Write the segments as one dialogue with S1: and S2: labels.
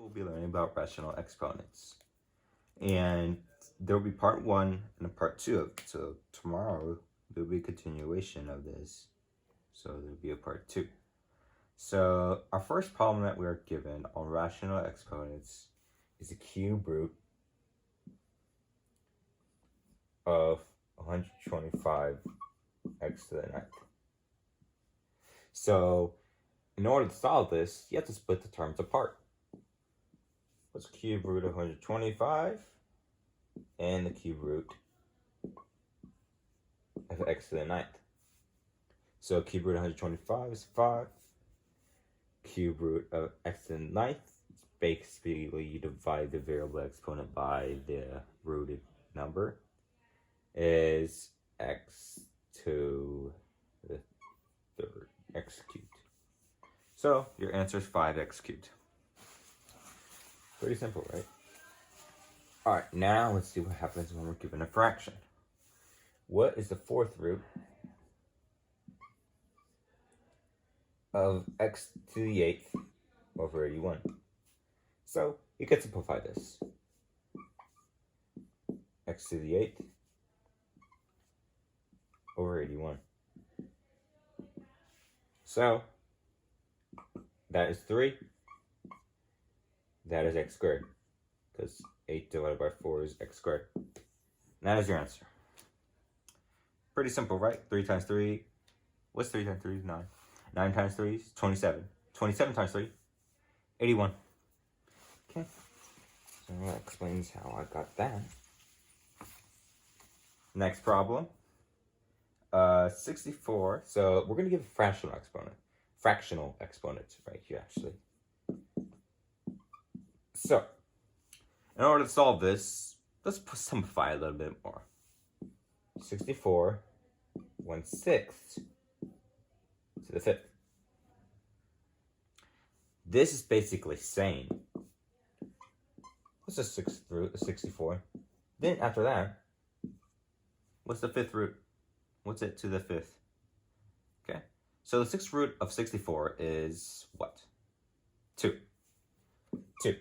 S1: we'll be learning about rational exponents. And there will be part 1 and a part 2 of it. So tomorrow there will be a continuation of this. So there will be a part 2. So our first problem that we are given on rational exponents is the cube root of 125 x to the 9th. So in order to solve this, you have to split the terms apart. What's the cube root of 125 and the cube root of x to the 9th? So cube root of 125 is 5. Cube root of x to the 9th is basically you divide the variable exponent by the rooted number, is x to the 3rd, x cubed. So your answer is 5x cubed. Pretty simple, right? All right, now let's see what happens when we're given a fraction. What is the 4th root of x to the 8th over 81? So you can simplify this. X to the 8th over 81. So that is 3. That is x squared, because 8 divided by 4 is x squared. And that is your answer. Pretty simple, right? 3 times 3. What's 3 times 3 is 9. 9 times 3 is 27. 27 times 3, 81. Okay. So that explains how I got that. Next problem. 64. So we're going to give a fractional exponent. Fractional exponent right here, actually. So, in order to solve this, let's simplify a little bit more. 64, 1/6 to the 5th. This is basically saying, what's the 6th root of 64? Then after that, what's the 5th root? What's it to the 5th? Okay, so the 6th root of 64 is what? 2. 2.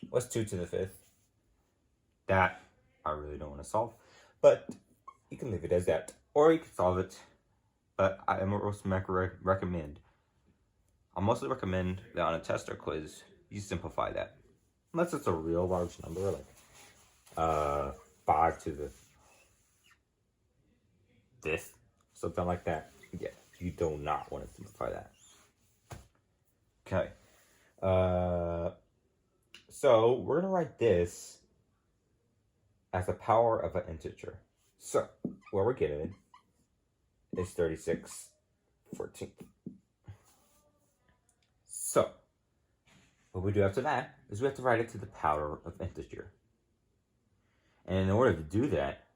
S1: What's 2 to the 5th? That I really don't want to solve, but you can leave it as that, or you can solve it. But I mostly recommend that on a test or quiz, you simplify that. Unless it's a real large number, like 5 to the 5th, something like that. Yeah, you do not want to simplify that. Okay. So we're going to write this as the power of an integer. So what we're getting is 36/14. So what we do after that is we have to write it to the power of integer. And in order to do that,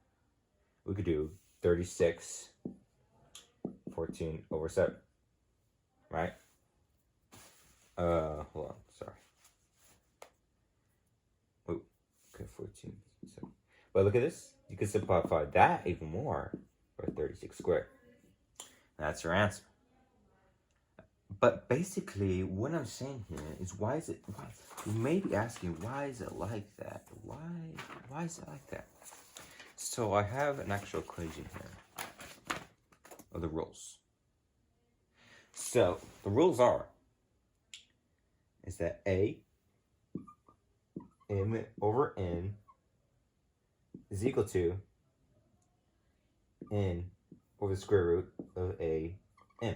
S1: we could do 36/14 over 7. Right? Hold on, sorry. Oh, okay, 14. So, but look at this. You can simplify that even more by 36 squared. That's your answer. But basically, what I'm saying here is why you may be asking, why is it like that? Why is it like that? So I have an actual equation here of the rules. So the rules is that A m over n is equal to n over the square root of a n.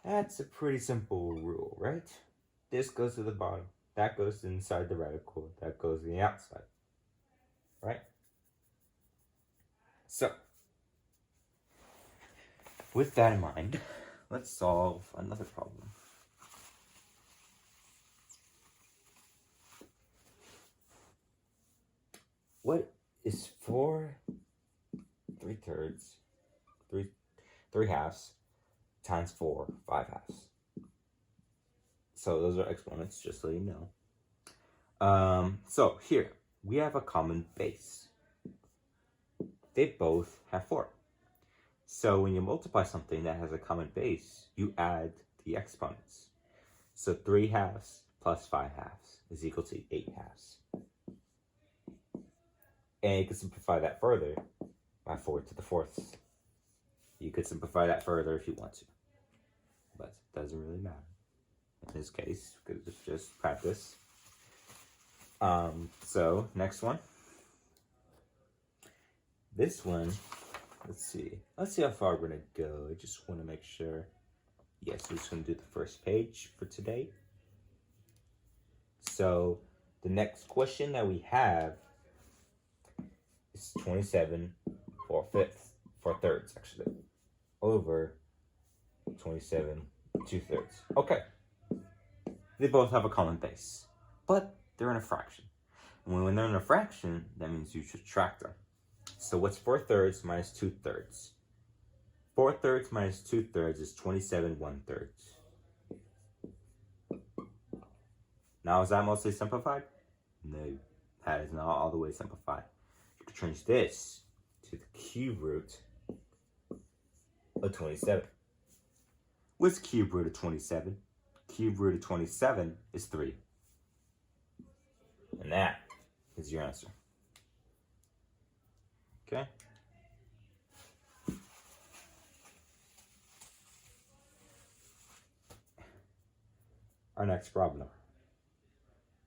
S1: That's a pretty simple rule, right? This goes to the bottom. That goes inside the radical. That goes to the outside. Right? So, with that in mind, let's solve another problem. What is 4 3/2 times 4 5/2? So those are exponents, just so you know. So here we have a common base. They both have 4. So when you multiply something that has a common base, you add the exponents. So 3/2 plus 5 halves is equal to 8 halves. And you can simplify that further by 4 to the fourths. You could simplify that further if you want to, but it doesn't really matter in this case because it's just practice. So next one. This one, let's see how far we're gonna go. I just want to make sure. Yes, we're just gonna do the first page for today. So the next question that we have is 27 for thirds actually, over 27 2/3. Okay, they both have a common base, but they're in a fraction. And when they're in a fraction, that means you subtract them. So what's 4/3 minus 2/3? 4/3 minus 2/3 is 27 1/3. Now, is that mostly simplified? No, that is not all the way simplified. You can change this to the cube root of 27. What's cube root of 27? Cube root of 27 is 3. And that is your answer. Okay? Our next problem.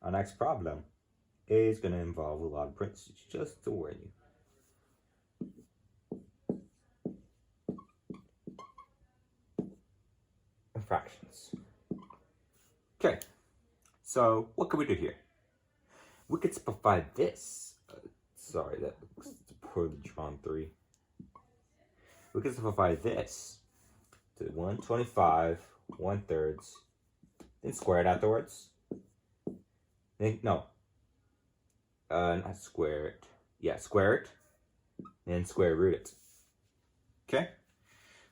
S1: Our next problem is going to involve a lot of parentheses, just to warn you. And fractions. Okay, so what can we do here? We could simplify this. Sorry, that looks poorly drawn 3. We can simplify this to 125 1/3, then square it afterwards. Not square it. Yeah, square it, and square root it. Okay?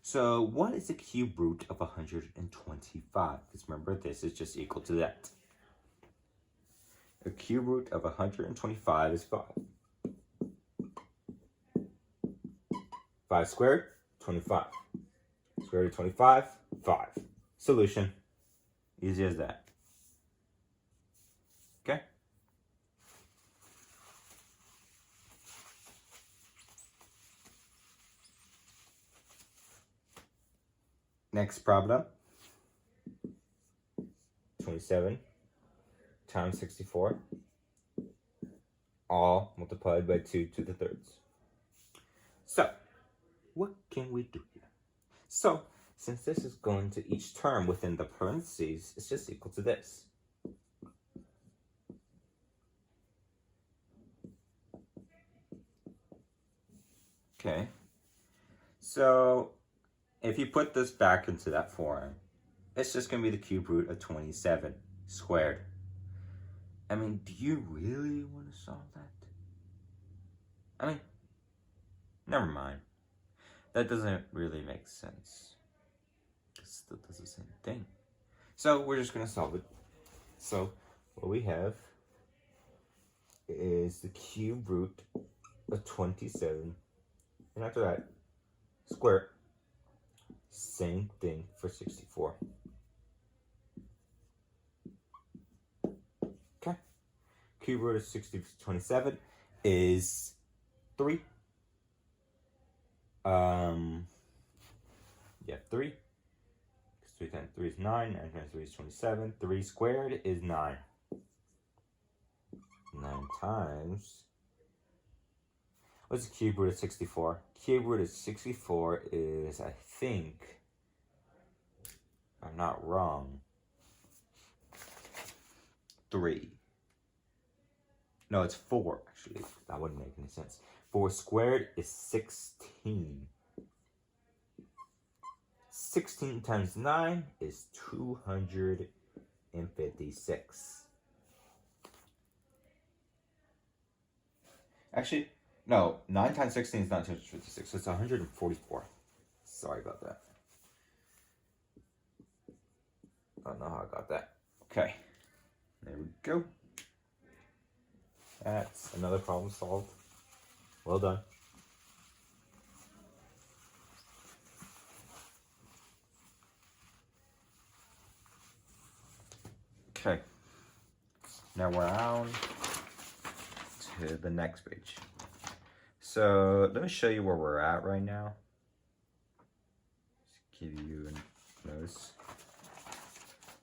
S1: So what is the cube root of 125? Because remember, this is just equal to that. The cube root of 125 is 5. 5 squared, 25. Square root of 25, 5. Solution. Easy as that. Okay? Next problem. 27 times 64, all multiplied by 2 to the thirds. So, what can we do here? So, since this is going to each term within the parentheses, it's just equal to this. Okay, so if you put this back into that form, it's just going to be the cube root of 27 squared. I mean, do you really want to solve that? I mean, never mind. That doesn't really make sense. It still does the same thing. So we're just going to solve it. So what we have is the cube root of 27. And after that, square. Same thing for 64. Okay. Cube root of 27 is 3. 3. 3 times 3 is 9. 9 times 3 is 27. 3 squared is 9. 9 times... What's the cube root of 64? Cube root of 64 is, I think, if I'm not wrong, 3. No, it's 4, actually. That wouldn't make any sense. 4 squared is 16. 16 times 9 is 256. Actually, no, 9 times 16 is not 256, it's 144. Sorry about that. I don't know how I got that. Okay, there we go. That's another problem solved. Well done. Okay, Now we're on to the next page. So let me show you where we're at right now. Just give you a notice.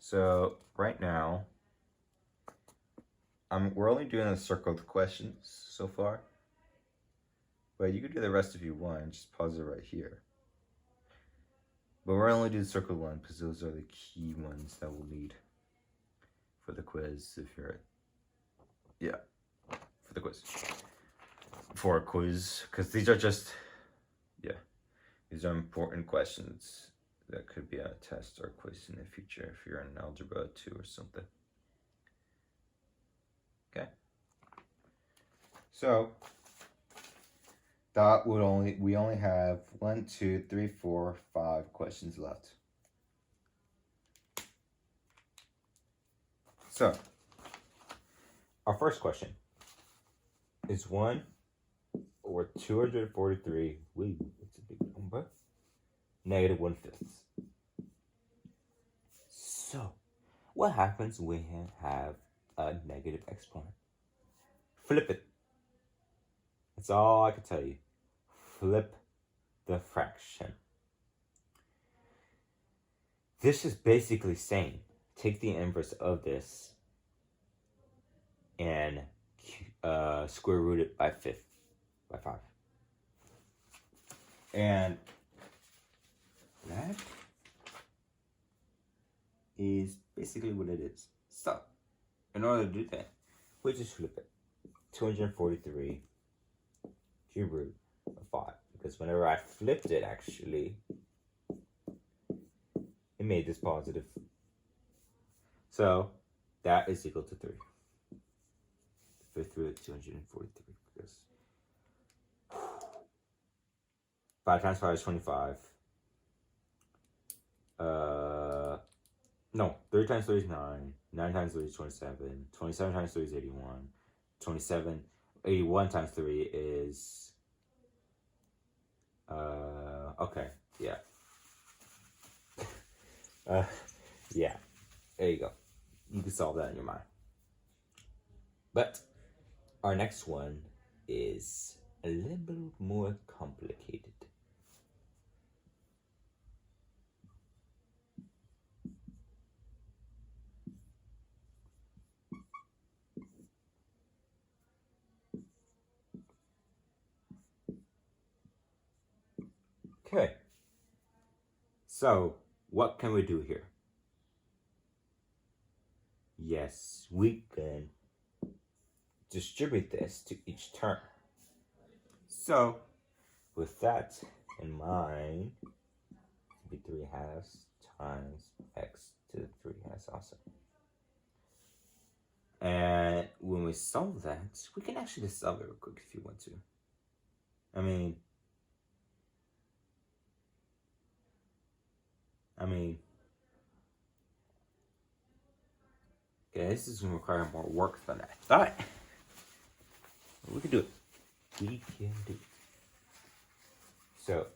S1: So right now, we're only doing a circle of questions so far. But you can do the rest if you want. Just pause it right here. But we're only doing circle one because those are the key ones that we'll need for the quiz. If you're, for the quiz. For a quiz, because these are just, these are important questions that could be a test or quiz in the future if you're in Algebra 2 or something. Okay. So that would we only have 1, 2, 3, 4, 5 questions left. So our first question is 1 over 243. Wait, it's a big number. Negative 1/5. So what happens when you have a negative exponent? Flip it. That's all I can tell you. Flip the fraction. This is basically saying take the inverse of this and square root it by 5. And that is basically what it is. So in order to do that, we just flip it. 243 cube root of 5. Because whenever I flipped it, actually, it made this positive. So that is equal to 3. The fifth root of 243. Because 5 times 5 is 25. No, 3 times 3 is 9. 9 times 3 is 27. 27 times 3 is 81. 81 times 3 is... okay, yeah. Yeah, there you go. You can solve that in your mind. But our next one is a little more complicated. Okay, so what can we do here? Yes, we can distribute this to each term. So, with that in mind, it would be 3 halves times x to the 3 halves also. And when we solve that, we can actually just solve it real quick if you want to. I mean, okay, this is going to require more work than I thought. We can do it. We can do it. So,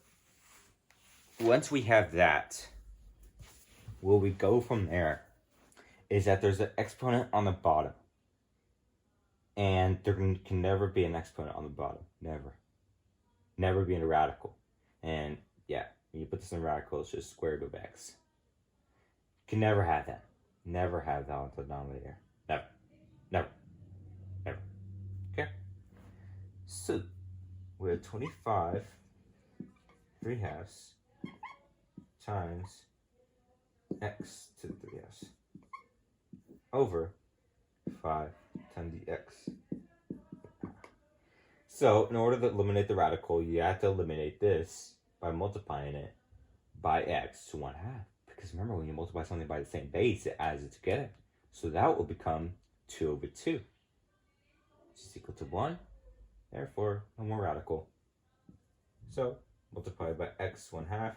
S1: once we have that, where we go from there is that there's an exponent on the bottom. And there can never be an exponent on the bottom. Never. Never be in a radical. And yeah, when you put this in a radical, it's just square root of x. Can never have that. Never have that on the denominator. Never. Never. Never. Okay? So, we have 25 3 halves times x to the 3 halves over 5 times the x. So, in order to eliminate the radical, you have to eliminate this by multiplying it by x to 1/2. Because remember, when you multiply something by the same base, it adds it together. So that will become 2 over 2, which is equal to 1. Therefore, no more radical. So, multiply by x 1/2.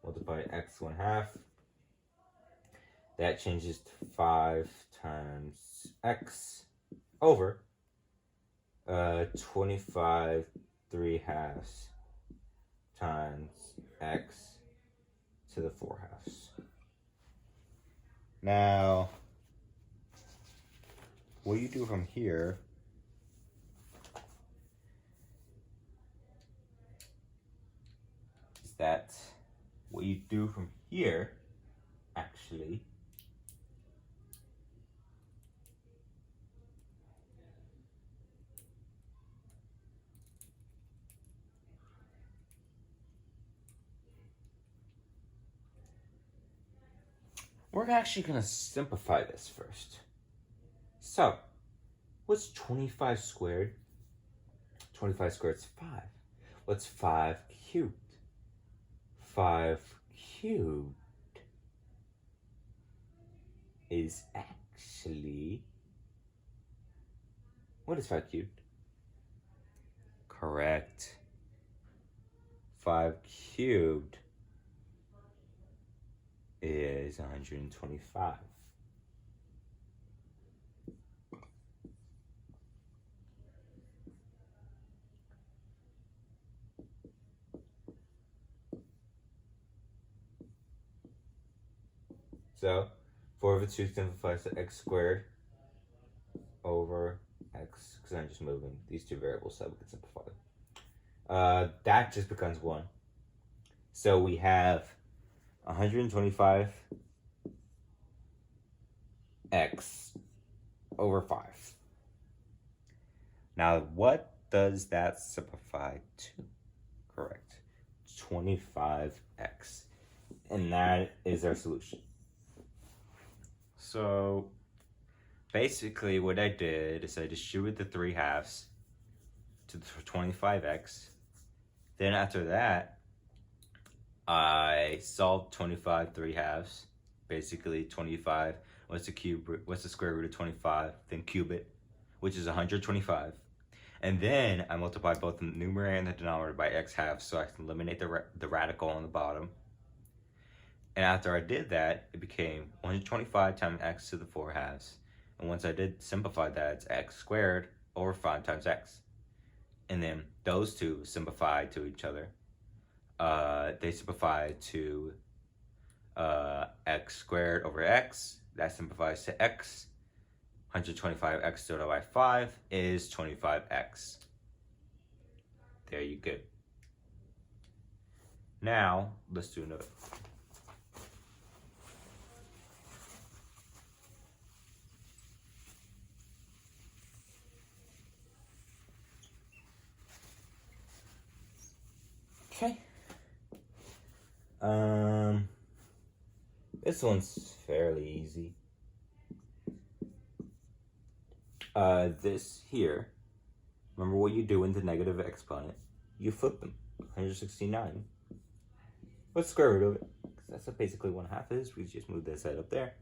S1: Multiply x 1/2. That changes to 5 times x over 25 3 halves times x to the 4 halves. Now, what you do from here is that what you do from here actually we're actually going to simplify this first. So, what's 25 squared? 25 squared is 5. What's 5 cubed? 5 cubed is actually... What is 5 cubed? Correct. 5 cubed is 125. So 4 over 2 simplifies to x squared over x, because I'm just moving these two variables so we can simplify them. That just becomes 1. So we have 125 x over 5. Now, what does that simplify to? Correct. 25x. And that is our solution. So, basically what I did is I distributed the 3 halves to the 25x. Then after that, I solved 25 3 halves. Basically 25, what's the square root of 25? Then cube it, which is 125. And then I multiplied both the numerator and the denominator by x halves so I can eliminate the radical on the bottom. And after I did that, it became 125 times x to the 4 halves. And once I did simplify that, it's x squared over 5 times x. And then those two simplify to each other. They simplify to x squared over x. That simplifies to x. 125x divided by 5 is 25x. There you go. Now, let's do another. Okay. This one's fairly easy. This here, remember what you do in the negative exponent? You flip them. 169. What's square root of it? That's what basically 1/2 is. We just move this side up there.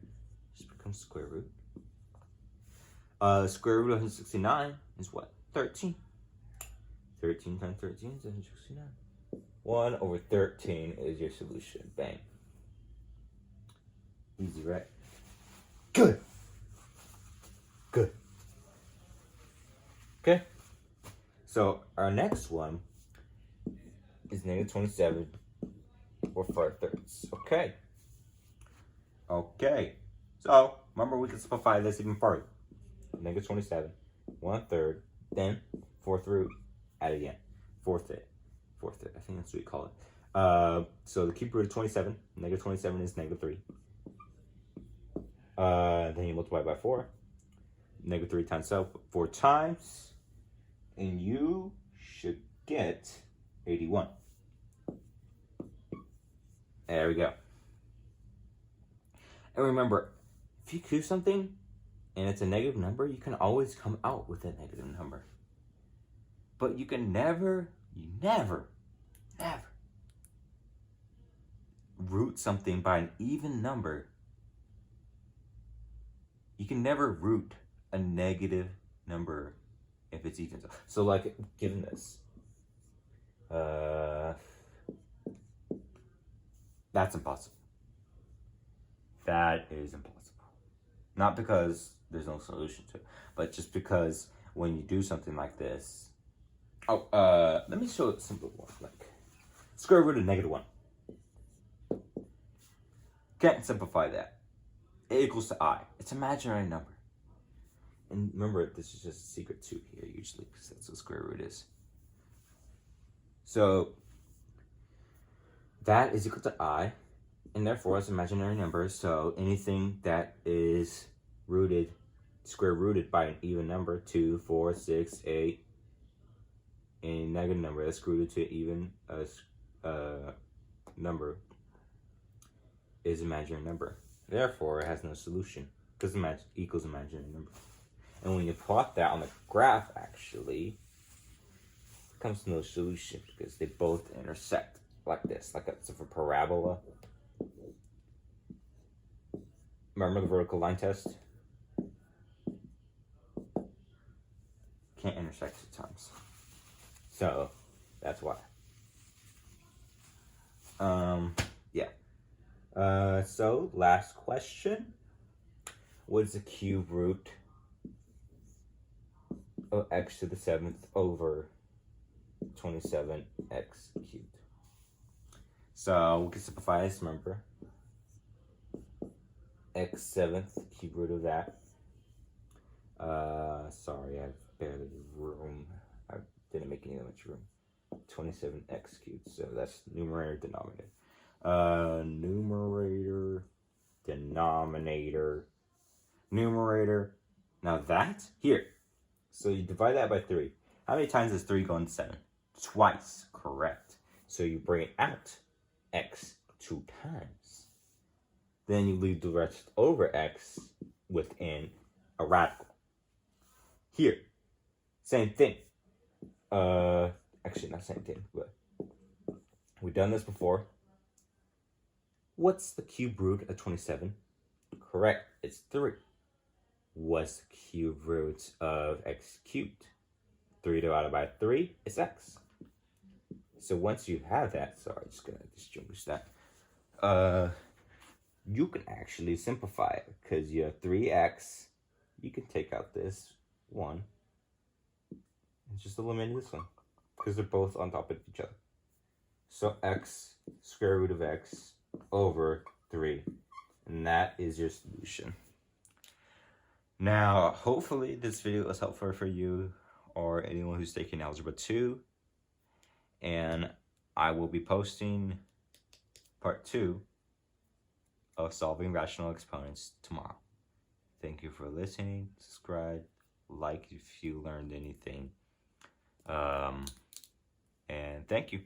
S1: Just becomes square root. Square root of 169 is what? 13. 13 times 13 is 169. 1 over 13 is your solution. Bang. Easy, right? Good. Good. Okay. So our next one is negative 27 or 5/3. Okay. Okay. So remember we can simplify this even further. Negative 27, 1/3, then 4th root, add again. 4th it. I think that's what we call it. So the cube root of 27, negative 27 is negative 3. Then you multiply by 4. Negative 3 times 4 times. And you should get 81. There we go. And remember, if you cube something and it's a negative number, you can always come out with a negative number. But you can never root something by an even number. You can never root a negative number if it's even. So like, given this, that's impossible. That is impossible. Not because there's no solution to it, but just because when you do something like this. Let me show a simple one, like square root of -1. Can't simplify that. It equals to I. It's an imaginary number. And remember, this is just a secret too here usually, because that's what square root is. So that is equal to I, and therefore it's an imaginary number. So anything that is square rooted by an even number, 2, 4, 6, 8, a negative number that's rooted to an even number is an imaginary number. Therefore, it has no solution because equals imaginary number. And when you plot that on the graph, actually, it comes to no solution because they both intersect like this, like a parabola. Remember the vertical line test? Can't intersect 2 times. So that's why. Yeah. So last question. What is the cube root of x to the 7th over 27x cubed? So we can simplify this, remember. X 7th, cube root of that. Sorry, I have barely room. I didn't make any that much room. 27x cubed, so that's numerator, denominator. Numerator, denominator, numerator. Now that, here. So you divide that by 3. How many times does 3 go into 7? Twice, correct. So you bring it out, x 2 times. Then you leave the rest over x within a radical. Here, same thing. Actually, not same thing, but we've done this before. What's the cube root of 27? Correct, it's 3. What's the cube root of x cubed? 3 divided by 3 is x. So once you have that, sorry, just gonna distinguish that. You can actually simplify it because you have 3x. You can take out this 1 and just eliminate this one because they're both on top of each other. So x square root of x over 3, and that is your solution. Now, hopefully this video was helpful for you or anyone who's taking Algebra 2, and I will be posting part 2 of solving rational exponents tomorrow. Thank you for listening. Subscribe, like if you learned anything, and thank you.